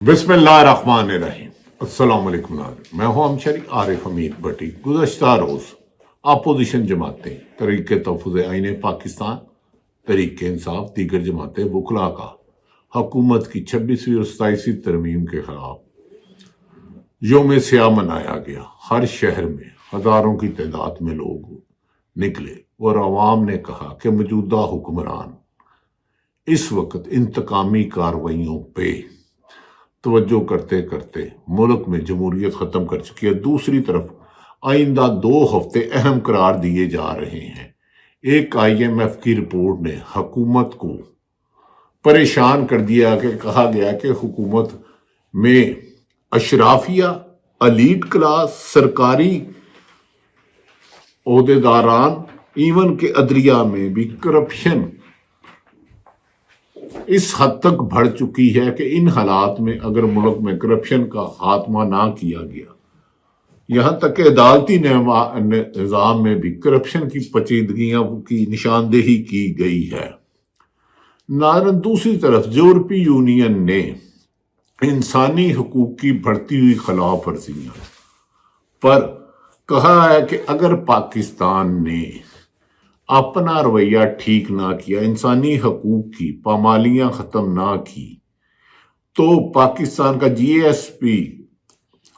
بسم اللہ الرحمن الرحیم۔ السلام علیکم ناظرین، میں ہوں ہمشری عارف حمید بٹی۔ گزشتہ روز اپوزیشن جماعتیں، تحریک تحفظ آئین پاکستان، تحریک انصاف، دیگر جماعتیں وکلاء کا حکومت کی 26ویں اور 27ویں ترمیم کے خلاف یوم سیاہ منایا گیا۔ ہر شہر میں ہزاروں کی تعداد میں لوگ نکلے اور عوام نے کہا کہ موجودہ حکمران اس وقت انتقامی کارروائیوں پہ توجہ کرتے کرتے ملک میں جمہوریت ختم کر چکی ہے۔ دوسری طرف آئندہ 2 ہفتے اہم قرار دیے جا رہے ہیں۔ ایک IMF کی رپورٹ نے حکومت کو پریشان کر دیا کہ کہا گیا کہ حکومت میں اشرافیہ، ایلیٹ کلاس، سرکاری عہدیداران، ایون کہ عدلیہ میں بھی کرپشن اس حد تک بڑھ چکی ہے کہ ان حالات میں اگر ملک میں کرپشن کا خاتمہ نہ کیا گیا، یہاں تک کہ عدالتی نظام میں بھی کرپشن کی پیچیدگیاں کی نشاندہی کی گئی ہے۔ ناظرین، دوسری طرف یورپی یونین نے انسانی حقوق کی بڑھتی ہوئی خلاف ورزیاں پر کہا ہے کہ اگر پاکستان نے اپنا رویہ ٹھیک نہ کیا، انسانی حقوق کی پامالیاں ختم نہ کی، تو پاکستان کا GSP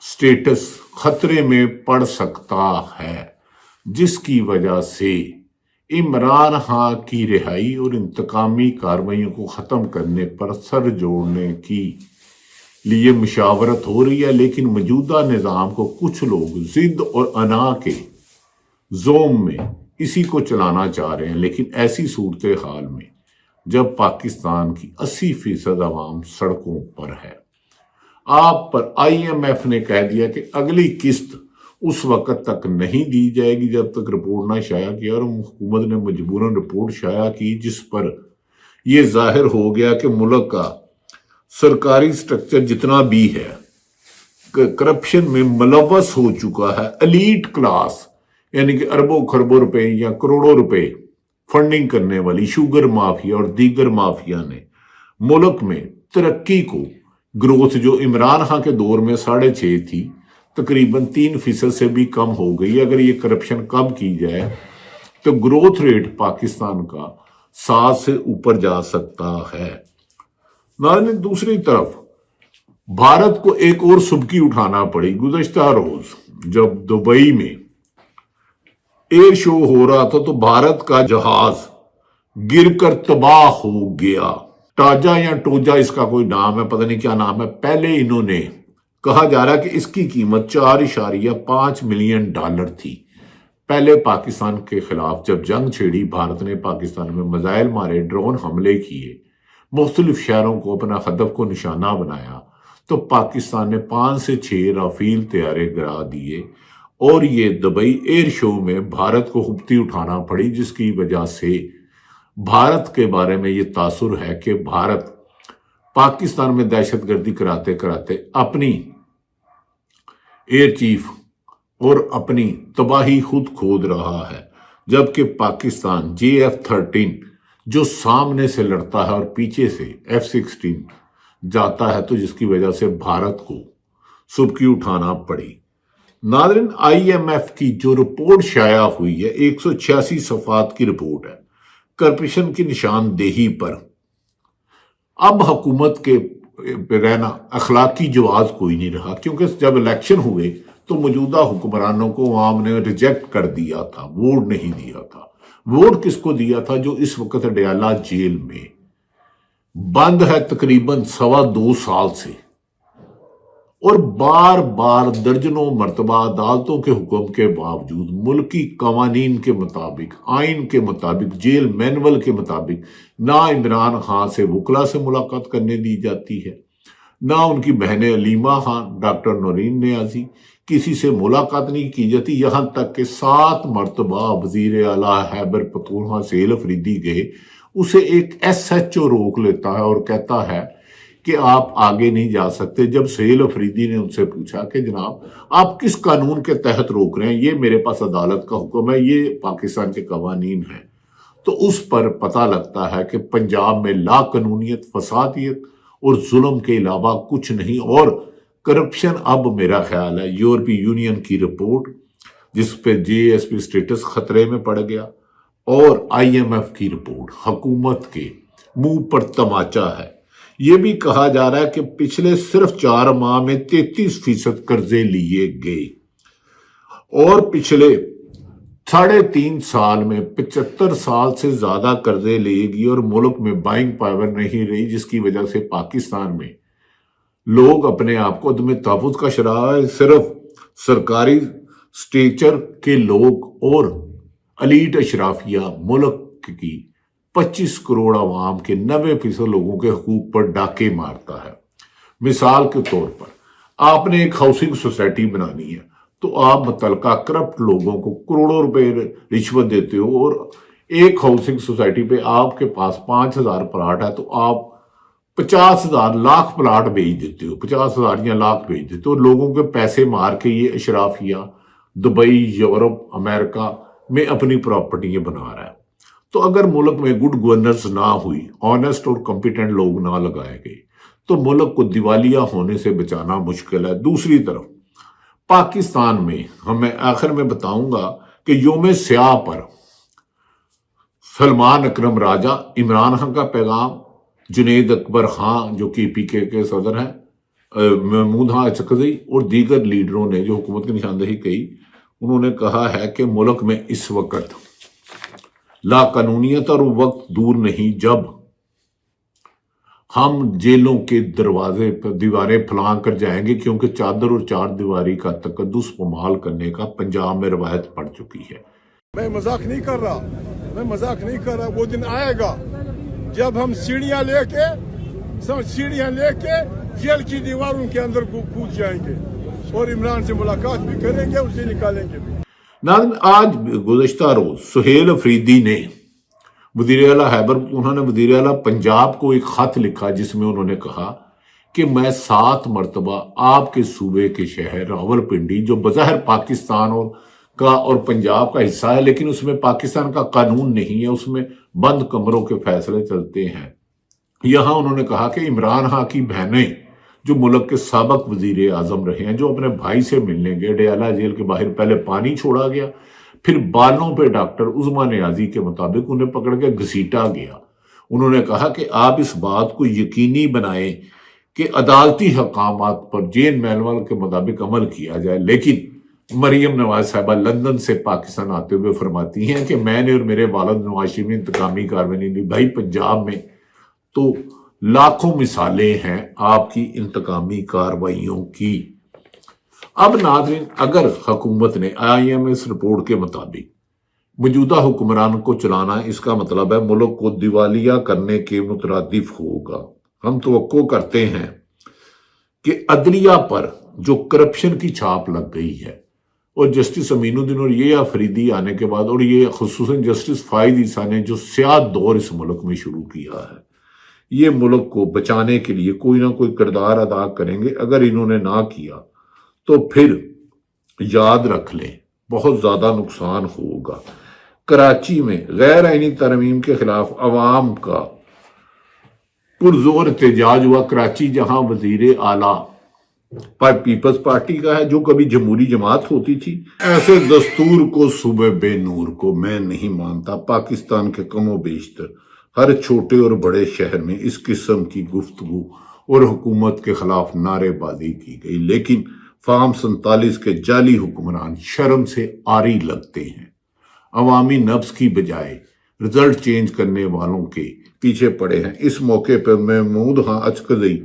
سٹیٹس خطرے میں پڑ سکتا ہے، جس کی وجہ سے عمران خان کی رہائی اور انتقامی کارروائیوں کو ختم کرنے پر سر جوڑنے کی لیے مشاورت ہو رہی ہے۔ لیکن موجودہ نظام کو کچھ لوگ ضد اور انا کے زوم میں اسی کو چلانا چاہ رہے ہیں۔ لیکن ایسی صورتحال میں جب پاکستان کی 80% عوام سڑکوں پر ہے، آپ پر IMF نے کہہ دیا کہ اگلی قسط اس وقت تک نہیں دی جائے گی جب تک رپورٹ نہ شائع کیا، اور حکومت نے مجبوراً رپورٹ شائع کی، جس پر یہ ظاہر ہو گیا کہ ملک کا سرکاری سٹرکچر جتنا بھی ہے کرپشن میں ملوث ہو چکا ہے۔ ایلیٹ کلاس یعنی کہ اربوں خربوں روپے یا کروڑوں روپے فنڈنگ کرنے والی شوگر مافیا اور دیگر مافیا نے ملک میں ترقی کو، گروتھ جو عمران خان کے دور میں 6.5 تھی، تقریباً 3% سے بھی کم ہو گئی۔ اگر یہ کرپشن کم کی جائے تو گروتھ ریٹ پاکستان کا 7 سے اوپر جا سکتا ہے۔ ناظرین، دوسری طرف بھارت کو ایک اور سبکی اٹھانا پڑی۔ گزشتہ روز جب دبئی میں ایئر شو ہو رہا تھا تو بھارت کا جہاز گر کر تباہ ہو گیا۔ ٹاجا یا ٹوجا اس کا کوئی نام ہے، پتہ نہیں کیا نام ہے۔ پہلے انہوں نے کہا جا رہا کہ اس کی قیمت $4.5 ملین تھی۔ پہلے پاکستان کے خلاف جب جنگ چھیڑی، بھارت نے پاکستان میں میزائل مارے، ڈرون حملے کیے، مختلف شہروں کو اپنا ہدف کو نشانہ بنایا، تو پاکستان نے 5 سے 6 رافیل طیارے گرا دیے، اور یہ دبئی ایئر شو میں بھارت کو ہبتی اٹھانا پڑی، جس کی وجہ سے بھارت کے بارے میں یہ تاثر ہے کہ بھارت پاکستان میں دہشت گردی کراتے کراتے اپنی ایئر چیف اور اپنی تباہی خود کھود رہا ہے، جبکہ پاکستان JF-13 جو سامنے سے لڑتا ہے اور پیچھے سے F-16 جاتا ہے، تو جس کی وجہ سے بھارت کو سبکی اٹھانا پڑی۔ ناظرین، IMF کی جو رپورٹ شائع ہوئی ہے، 186 صفحات کی رپورٹ ہے کرپشن کی نشاندہی پر۔ اب حکومت کے رہنا اخلاقی جواز کوئی نہیں رہا، کیونکہ جب الیکشن ہوئے تو موجودہ حکمرانوں کو عوام نے ریجیکٹ کر دیا تھا، ووٹ نہیں دیا تھا۔ ووٹ کس کو دیا تھا؟ جو اس وقت ڈیالہ جیل میں بند ہے تقریباً 2.25 سال سے، اور بار بار درجنوں مرتبہ عدالتوں کے حکم کے باوجود ملکی قوانین کے مطابق، آئین کے مطابق، جیل مینول کے مطابق نہ عمران خان سے وکلا سے ملاقات کرنے دی جاتی ہے، نہ ان کی بہن علیمہ خان، ڈاکٹر نورین نیازی، کسی سے ملاقات نہیں کی جاتی۔ یہاں تک کہ 7 مرتبہ وزیر اعلیٰ خیبر پختونخوا سہیل افریدی گئے، اسے ایک SHO روک لیتا ہے اور کہتا ہے کہ آپ آگے نہیں جا سکتے۔ جب سہیل افریدی نے ان سے پوچھا کہ جناب آپ کس قانون کے تحت روک رہے ہیں، یہ میرے پاس عدالت کا حکم ہے، یہ پاکستان کے قوانین ہیں، تو اس پر پتہ لگتا ہے کہ پنجاب میں لا قانونیت، فسادیت اور ظلم کے علاوہ کچھ نہیں. اور کرپشن اب میرا خیال ہے یورپی یونین کی رپورٹ جس پہ جی ایس پی سٹیٹس خطرے میں پڑ گیا اور آئی ایم ایف کی رپورٹ حکومت کے منہ پر تماچا ہے. یہ بھی کہا جا رہا ہے کہ پچھلے صرف 4 ماہ میں 33% قرضے لیے گئے اور پچھلے 3.5 سال میں 75 سال سے زیادہ قرضے لیے گی اور ملک میں بائنگ پاور نہیں رہی، جس کی وجہ سے پاکستان میں لوگ اپنے آپ کو عدم تحفظ کا شرح ہے. صرف سرکاری سٹیچر کے لوگ اور الیٹ اشرافیہ ملک کی 25 کروڑ عوام کے 90% لوگوں کے حقوق پر ڈاکے مارتا ہے. مثال کے طور پر آپ نے ایک ہاؤسنگ سوسائٹی بنانی ہے تو آپ متعلقہ کرپٹ لوگوں کو کروڑوں روپے رشوت دیتے ہو اور ایک ہاؤسنگ سوسائٹی پہ آپ کے پاس 5,000 پلاٹ ہے تو آپ 50,000 لاکھ پلاٹ بیچ دیتے ہو، 50,000 یا لاکھ بیچ دیتے ہو. لوگوں کے پیسے مار کے یہ اشرافیہ دبئی، یورپ، امریکہ میں اپنی پراپرٹیاں بنا رہا ہے. تو اگر ملک میں گڈ گورننس نہ ہوئی، آنیسٹ اور کمپیٹنٹ لوگ نہ لگائے گئے تو ملک کو دیوالیہ ہونے سے بچانا مشکل ہے. دوسری طرف پاکستان میں میں آخر میں بتاؤں گا کہ یوم سیاہ پر سلمان اکرم راجہ، عمران خان کا پیغام، جنید اکبر خان جو کہ پی کے صدر ہیں، محمود خان اچکزئی اور دیگر لیڈروں نے جو حکومت کی نشاندہی کی، انہوں نے کہا ہے کہ ملک میں اس وقت لا قانونیت اور وقت دور نہیں جب ہم جیلوں کے دروازے پر دیواریں پھلانگ کر جائیں گے، کیونکہ چادر اور 4 دیواری کا تقدس پامال کرنے کا پنجاب میں روایت پڑ چکی ہے. میں مذاق نہیں کر رہا، وہ دن آئے گا جب ہم سیڑھیاں لے کے جیل کی دیواروں کے اندر کود جائیں گے اور عمران سے ملاقات بھی کریں گے، اسے نکالیں گے بھی. ناظرین، آج گزشتہ روز سہیل افریدی نے وزیر اعلیٰ پنجاب کو ایک خط لکھا جس میں انہوں نے کہا کہ میں 7 مرتبہ آپ کے صوبے کے شہر راولپنڈی، جو بظاہر پاکستان اور پنجاب کا حصہ ہے لیکن اس میں پاکستان کا قانون نہیں ہے، اس میں بند کمروں کے فیصلے چلتے ہیں، یہاں انہوں نے کہا کہ عمران خان کی بہنیں جو ملک کے سابق وزیر اعظم رہے ہیں، جو اپنے بھائی سے ملنے گئے، ڈیالہ جیل کے باہر پہلے پانی چھوڑا گیا، پھر بالوں پہ ڈاکٹر عظمیٰ نیازی کے مطابق انہیں پکڑ کے گھسیٹا گیا. انہوں نے کہا کہ آپ اس بات کو یقینی بنائیں کہ عدالتی حکامات پر جین مینول کے مطابق عمل کیا جائے. لیکن مریم نواز صاحبہ لندن سے پاکستان آتے ہوئے فرماتی ہیں کہ میں نے اور میرے والد نواز شریف نے انتقامی کارروائی نہیں. بھائی پنجاب میں تو لاکھوں مثالیں ہیں آپ کی انتقامی کارروائیوں کی. اب ناظرین، اگر حکومت نے آئی ایم ایس رپورٹ کے مطابق موجودہ حکمران کو چلانا، اس کا مطلب ہے ملک کو دیوالیہ کرنے کے مترادف ہوگا. ہم توقع کرتے ہیں کہ عدلیہ پر جو کرپشن کی چھاپ لگ گئی ہے اور جسٹس امین الدین اور یہ افریدی آنے کے بعد، اور یہ خصوصاً جسٹس فائز عیسیٰ نے جو سیاہ دور اس ملک میں شروع کیا ہے، یہ ملک کو بچانے کے لیے کوئی نہ کوئی کردار ادا کریں گے. اگر انہوں نے نہ کیا تو پھر یاد رکھ لیں بہت زیادہ نقصان ہوگا. کراچی میں غیر آئینی ترمیم کے خلاف عوام کا پرزور احتجاج ہوا. کراچی جہاں وزیر اعلیٰ پیپلز پارٹی کا ہے، جو کبھی جمہوری جماعت ہوتی تھی، ایسے دستور کو صوبے بے نور کو میں نہیں مانتا. پاکستان کے کم و بیشتر ہر چھوٹے اور بڑے شہر میں اس قسم کی گفتگو اور حکومت کے خلاف نعرے بازی کی گئی، لیکن فارم 47 کے جعلی حکمران شرم سے عاری لگتے ہیں. عوامی نبض کی بجائے رزلٹ چینج کرنے والوں کے پیچھے پڑے ہیں. اس موقع پر محمود خان اچکزئی،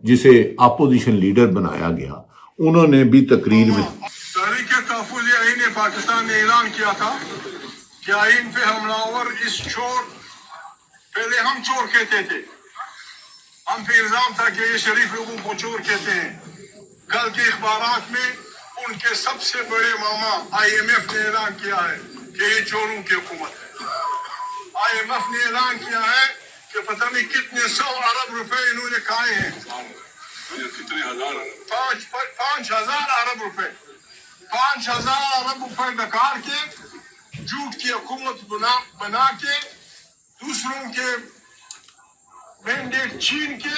جسے اپوزیشن لیڈر بنایا گیا، انہوں نے بھی تقریر میں تحریک تحفظ آئین پاکستان نے اعلان کیا تھا کہ آئین پہ حملہ آور اس چور، پہلے ہم چور کہتے تھے، ہم پہ الزام تھا کہ یہ شریف لوگوں کو چور کہتے ہیں. کل کے اخبارات میں ان کے سب سے بڑے ماما آئی ایم ایف نے اعلان کیا ہے کہ یہ چوروں کی حکومت ہے. آئی ایم ایف نے اعلان کیا ہے کہ پتہ نہیں کتنے 100 ارب روپے انہوں نے کھائے ہیں، کتنے ہزار، 5,000 ارب روپے، 5,000 ارب روپے ڈکار کے جھوٹ کی حکومت بنا کے دوسروں کے مینڈیٹ چھین کے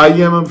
IMF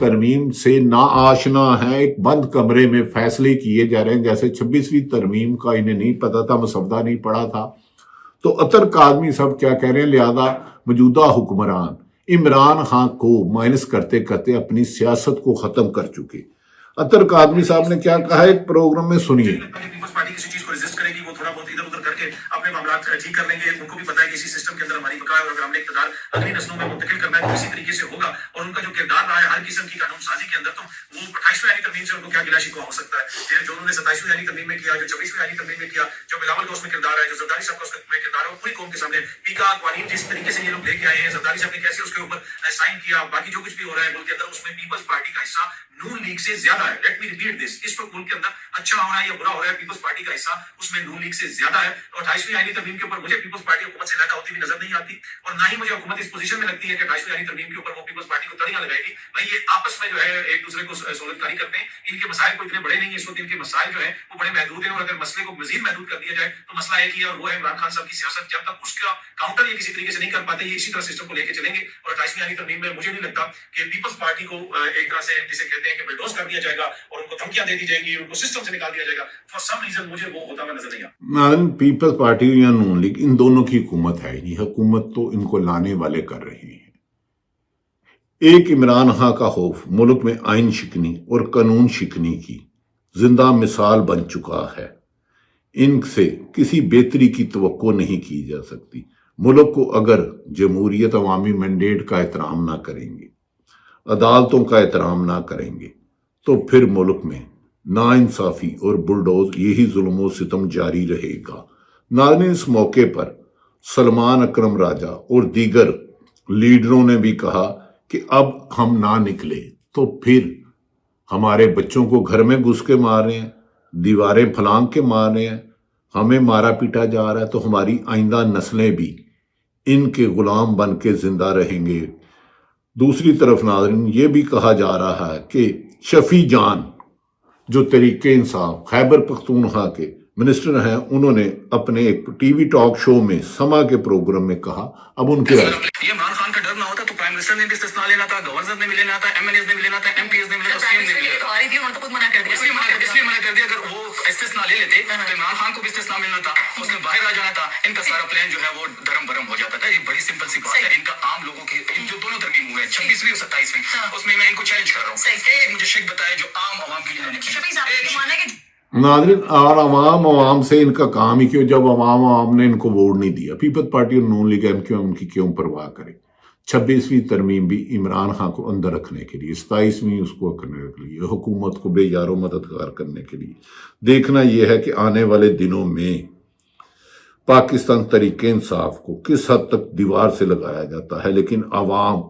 ترمیم سے ناآشنا ہیں، ایک بند کمرے میں فیصلے کیے جا رہے ہیں جیسے 26ویں ترمیم کا انہیں نہیں پتا تھا، مسودہ نہیں پڑا تھا۔ تو عطر کاظمی صاحب کیا کہہ رہے ہیں، لہذا موجودہ حکمران عمران خان کو مائنس کرتے کرتے اپنی سیاست کو ختم کر چکے۔ عطر کاظمی صاحب نے کیا کہا ہے ایک پروگرام میں، سنیے۔ پیپلز پارٹی کسی چیز کو ریزسٹ کرے گی، وہ تھوڑا بہت ادھر ادھر کر کے اپنے معاملات ٹھیک کر لیں گے۔ ان کو بھی پتا ہے کہ اسی سسٹم کے اندر ہماری بقا ہے، اور اگر ہم نے اقتدار اگلی نسلوں میں منتقل کرنا ہے تو اسی طریقے سے ہوگا۔ اور ان کا جو کردار رہا ہے ہر قسم کی قانون سازی کے اندر، تو وہ 28ویں آئینی ترمیم سے ان کو کیا گلہ شکوہ ہو سکتا ہے؟ جو انہوں نے 27ویں آئینی ترمیم میں کیا، جو 26ویں آئینی ترمیم میں کیا، جو بلاول کا اس میں کردار ہے، جو زرداری صاحب کا اس میں کردار ہے، وہ پوری قوم کے سامنے پیکا قوانین جس طریقے سے یہ لوگ لے کے آئے ہیں، زرداری صاحب نے کیسے اس کے اوپر سائن کیا، باقی جو کچھ بھی ہو رہا ہے ملک کے اندر، اس میں پیپلز پارٹی کا حصہ نون لیگ سے زیادہ ہے۔ لیٹ می ریپیٹ دس، اس وقت ملک کے اندر اچھا ہو رہا ہے یا برا ہو رہا ہے، پیپلز پارٹی کا حصہ اس میں نون لیگ سے زیادہ ہے۔ اور 28ویں آئینی ترمیم کے اوپر مجھے پیپلز پارٹی حکومت سے علیحدہ ہوتی بھی نظر نہیں آتی، اور نہ ہی مجھے حکومت اس پوزیشن میں لگتی ہے کہ 28ویں آئینی ترمیم کے اوپر وہ پیپلز پارٹی کو تڑیاں لگائے گی۔ بھائی یہ آپس میں جو ہے ایک دوسرے کو سہولت کاری کرتے ہیں، ان کے مسائل کو اتنے بڑے نہیں ہیں اس وقت، ان کے مسائل جو ہیں وہ بڑے محدود ہیں، اور اگر مسئلے کو مزید محدود کر دیا جائے تو مسئلہ ایک ہی ہے، اور وہ ہے عمران خان صاحب کی سیاست۔ جب تک اس کا کاؤنٹر یہ کسی طریقے سے نہیں کر پاتے، یہ اسی طرح سسٹم کو لے کے چلیں گے۔ اور 28ویں آئینی ترمیم میں مجھے نہیں لگتا کہ پیپلز پارٹی کو ایک طرح سے جسے کہتے ہیں کہ بلڈوز کر دیا جائے گا اور ان کو دھمکیاں دے دی جائیں گی، ان کو سسٹم سے نکال دیا جائے گا۔ فار سم ریزن مجھے وہ ہوتا ہوا نظر نہیں آتا۔ پیپلز پارٹی یا نون لیگ ان دونوں کی حکومت ہے نہیں، حکومت تو ان کو لانے والے کر رہے ہیں۔ ایک عمران خان کا خوف ملک میں آئین شکنی اور قانون شکنی کی زندہ مثال بن چکا ہے، ان سے کسی بہتری کی توقع نہیں کی جا سکتی۔ ملک کو اگر جمہوریت عوامی مینڈیٹ کا احترام نہ کریں گے، عدالتوں کا احترام نہ کریں گے، تو پھر ملک میں ناانصافی اور بلڈوز یہی ظلم و ستم جاری رہے گا۔ ناظرین، اس موقع پر سلمان اکرم راجہ اور دیگر لیڈروں نے بھی کہا کہ اب ہم نہ نکلے تو پھر ہمارے بچوں کو گھر میں گھس کے مار رہے ہیں، دیواریں پھلانگ کے مار رہے ہیں، ہمیں مارا پیٹا جا رہا ہے، تو ہماری آئندہ نسلیں بھی ان کے غلام بن کے زندہ رہیں گے۔ دوسری طرف ناظرین، یہ بھی کہا جا رہا ہے کہ شفیع جان جو تحریک انصاف خیبر پختونخوا کے منسٹر ہیں، انہوں نے اپنے ایک ٹی وی ٹاک شو میں سما کے پروگرام میں کہا، اب ان کے یہ عمران خان کا ڈر نہ ہوتا تو پرائم منسٹر نے بھی استثنا لینا تھا، گورنر نے بھی لینا تھا، ایم ایل ایز نے بھی لینا تھا، ایم پی ایز نے بھی لینا تھا، CM نے بھی لینا تھا۔ اس لیے منع کر دیا، اگر وہ استثنا لے لیتے تو عمران خان کو بھی استثنا ملنا تھا، اس نے باہر آ جانا تھا، ان کا سارا پلان جو ہے وہ دھرم برم ہو جاتا تھا۔ یہ بڑی سمپل سی بات ہے۔ ان کا عام لوگوں کی جو دونوں ترمیم ہوئے ہیں 26ویں اور 27ویں، اس میں ان کو چیلنج کر رہا ہوں، ایک مجھے شک بتائے جو عام عوام کے لیے۔ ناظرین، اور عوام سے ان کا کام ہی کیوں، جب عوام نے ان کو ووٹ نہیں دیا۔ پیپلز پارٹی اور نون لیگ ان کی کیوں پرواہ کرے؟ 26ویں ترمیم بھی عمران خان کو اندر رکھنے کے لیے، 27ویں اس کو کرنے کے لیے، حکومت کو بے یار و مددگار کرنے کے لیے۔ دیکھنا یہ ہے کہ آنے والے دنوں میں پاکستان تحریک انصاف کو کس حد تک دیوار سے لگایا جاتا ہے، لیکن عوام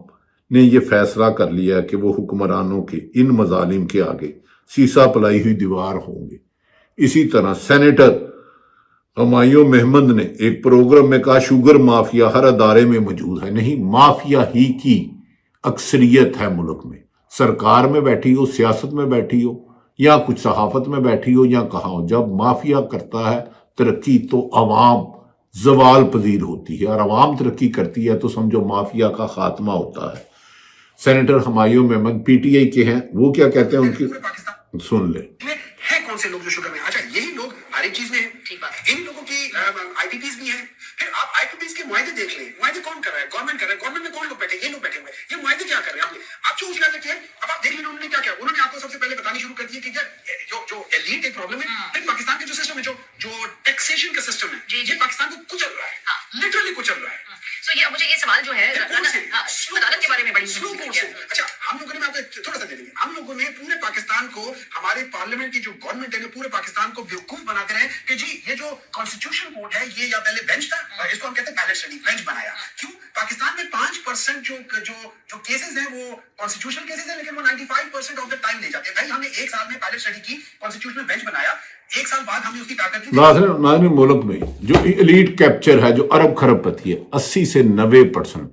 نے یہ فیصلہ کر لیا کہ وہ حکمرانوں کے ان مظالم کے آگے سیسا پلائی ہوئی دیوار ہوں گے۔ اسی طرح سینیٹر ہمایوں محمد نے ایک پروگرام میں کہا شوگر مافیا ہر ادارے میں موجود ہے۔ نہیں، مافیا ہی کی اکثریت ہے ملک میں، سرکار میں بیٹھی ہو، سیاست میں بیٹھی ہو، یا کچھ صحافت میں بیٹھی ہو، یا کہاں ہو، جب مافیا کرتا ہے ترقی تو عوام زوال پذیر ہوتی ہے، اور عوام ترقی کرتی ہے تو سمجھو مافیا کا خاتمہ ہوتا ہے۔ Senator Humayun Muhammad P T I کے ہیں، وہ کیا کہتے ہیں ان کی سن لیں۔ ہے کون سے لوگ جو شوگر میں، اچھا یہی لوگ ہر ایک چیز میں ہیں، ان لوگوں کی آئی پی پیز بھی ہیں۔ پھر آپ آئی پی پیز کے معاہدے دیکھ لیں، معاہدے کون کر رہا ہے؟ گورنمنٹ کر رہا ہے۔ گورنمنٹ میں کون لوگ بیٹھے؟ یہ لوگ بیٹھے ہوئے ہیں۔ یہ معاہدے کیا کر رہے ہیں؟ آپ جو اس لحاظ سے اب آپ دیکھ لیں انہوں نے کیا کیا، انہوں نے آپ کو سب سے پہلے بتانی شروع کر دی کہ جو ایلیٹ ایک پرابلم ہے، پھر پاکستان کے جو سسٹم ہے، جو ٹیکسیشن کا سسٹم ہے، یہ پاکستان کو کچل رہا ہے، لٹرلی کچل رہا ہے۔ سو یہ مجھے یہ سوال جو ہے عدالت کے بارے میں بڑی اچھا، ہم لوگوں نے، آپ کو تھوڑا سا دے دیں گے، ہم لوگوں نے پورے پاکستان کو، ہمارے پارلیمنٹ کی جو گورنمنٹ ہے، پورے پاکستان کو بیوقوف بناتے رہے کہ جی یہ جو کانسٹیٹیوشن کورٹ ہے یہ یا پہلے بینچ تھا، اس کو ہم کہتے ہیں پیلٹ اسٹڈی، بینچ بنایا۔ کیوں؟ پاکستان میں 5% جو کیسز ہیں وہ کانسٹیٹیوشنل کیسز ہیں، لیکن وہ 95% آف دا ٹائم لے جاتے ہیں۔ بھائی ہم نے ایک سال میں پیلٹ اسٹڈی کی، کانسٹیٹیوشنل بینچ بنایا، ایک سال بعد ہم نے اس کی طاقت کی۔ ناظرین، ملک میں جو ایلیٹ کیپچر ہے، جو ارب خرب پتی ہے، 80 سے 90%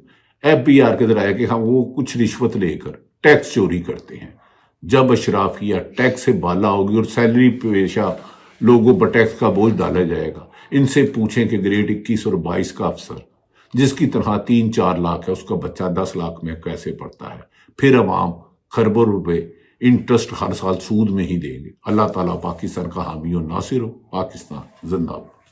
ایف بی آر کے ذرائع کہ ہم وہ کچھ رشوت لے کر ٹیکس چوری کرتے ہیں۔ جب اشرافیہ ٹیکس سے بالا ہوگی اور سیلری پیشہ لوگوں پر ٹیکس کا بوجھ ڈالا جائے گا، ان سے پوچھیں کہ گریڈ 21 اور 22 کا افسر جس کی تنخواہ 3-4 لاکھ ہے، اس کا بچہ 10 لاکھ میں کیسے پڑھتا ہے؟ پھر عوام خربوں روپے انٹرسٹ ہر سال سود میں ہی دیں گے۔ اللہ تعالیٰ پاکستان کا حامی و ناصر ہو۔ پاکستان زندہ باد۔